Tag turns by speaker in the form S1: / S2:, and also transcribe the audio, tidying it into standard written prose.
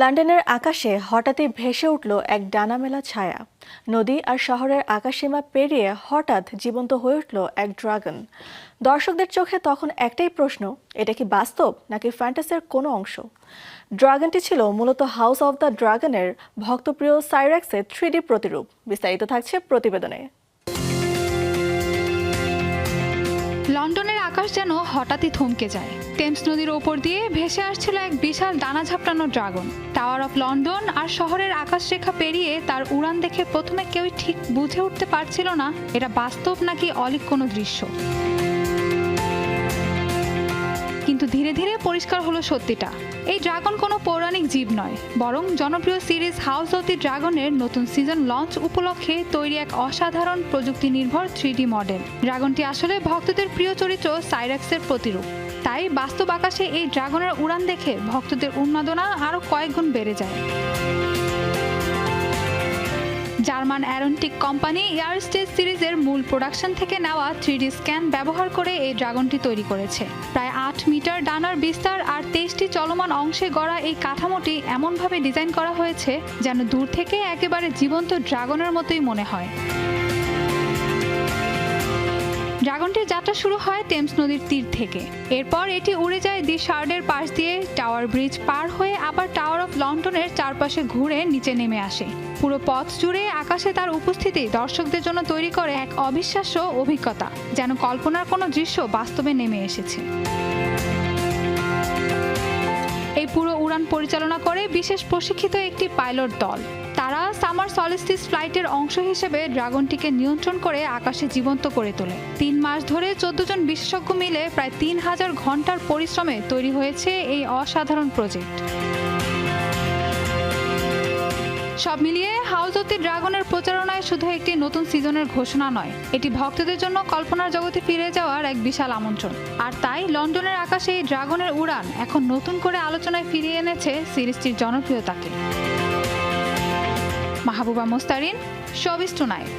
S1: লন্ডনের আকাশে হঠাৎই ভেসে উঠল এক ডানামেলা ছায়া। নদী আর শহরের আকাশসীমা পেরিয়ে হঠাৎ জীবন্ত হয়ে উঠল এক ড্রাগন। দর্শকদের চোখে তখন একটাই প্রশ্ন, এটা কি বাস্তব নাকি ফ্যান্টাসির কোনো অংশ? ড্রাগনটি ছিল মূলত হাউস অব দ্য ড্রাগনের ভক্তপ্রিয় সাইরেক্সের 3D প্রতিরূপ। বিস্তারিত থাকছে প্রতিবেদনে।
S2: লন্ডনের আকাশ যেন হঠাৎই থমকে যায়। টেমস নদীর ওপর দিয়ে ভেসে আসছিল এক বিশাল ডানা ঝাপটানো ড্রাগন। টাওয়ার অফ লন্ডন আর শহরের আকাশরেখা পেরিয়ে তার উড়ান দেখে প্রথমে কেউই ঠিক বুঝে উঠতে পারছিল না এটা বাস্তব নাকি অলীক কোনো দৃশ্য। কিন্তু ধীরে ধীরে পরিষ্কার হলো সত্যিটা। এই ড্রাগন কোনো পৌরাণিক জীব নয়, বরং জনপ্রিয় সিরিজ হাউস অব দি ড্রাগনের নতুন সিজন লঞ্চ উপলক্ষে তৈরি এক অসাধারণ প্রযুক্তি নির্ভর 3D মডেল। ড্রাগনটি আসলে ভক্তদের প্রিয় চরিত্র সাইরেক্সের প্রতিরূপ। তাই বাস্তব আকাশে এই ড্রাগনের উড়ান দেখে ভক্তদের উন্মাদনা আরও কয়েক গুণ বেড়ে যায়। জার্মান অ্যারোনটিক কোম্পানি এয়ারস্টেজ সিরিজের মূল প্রোডাকশন থেকে নেওয়া 3D স্ক্যান ব্যবহার করে এই ড্রাগনটি তৈরি করেছে। প্রায় 8 মিটার ডানার বিস্তার আর 23টি চলমান অংশে গড়া এই কাঠামোটি এমনভাবে ডিজাইন করা হয়েছে যেন দূর থেকে একেবারে জীবন্ত ড্রাগনের মতোই মনে হয়। ড্রাগনটির যাত্রা শুরু হয় টেমস নদীর তীর থেকে। এরপর এটি উড়ে যায় দি শার্ডের পাশ দিয়ে, টাওয়ার ব্রিজ পার হয়ে আবার টাওয়ার অফ লন্ডনের চারপাশে ঘুরে নিচে নেমে আসে। পুরো পথ জুড়ে আকাশে তার উপস্থিতি দর্শকদের জন্য তৈরি করে এক অবিশ্বাস্য অভিজ্ঞতা, যেন কল্পনার কোনো দৃশ্য বাস্তবে নেমে এসেছে। এই পুরো উড়ান পরিচালনা করে বিশেষ প্রশিক্ষিত একটি পাইলট দল। তারা সামার সলিস্টিস ফ্লাইটের অংশ হিসেবে ড্রাগনটিকে নিয়ন্ত্রণ করে আকাশে জীবন্ত করে তোলে। 3 মাস ধরে 14 জন বিশেষজ্ঞ মিলে প্রায় 3000 ঘন্টার পরিশ্রমে তৈরি হয়েছে এই অসাধারণ প্রজেক্ট। সব মিলিয়ে হাউস অব দি ড্রাগনের প্রচারণায় শুধু একটি নতুন সিজনের ঘোষণা নয়, এটি ভক্তদের জন্য কল্পনার জগতে ফিরে যাওয়ার এক বিশাল আমন্ত্রণ। আর তাই লন্ডনের আকাশে এই ড্রাগনের উড়ান এখন নতুন করে আলোচনায় ফিরিয়ে এনেছে সিরিজটির জনপ্রিয়তাকে। Mahbuba Mostarin, showbiz tonight.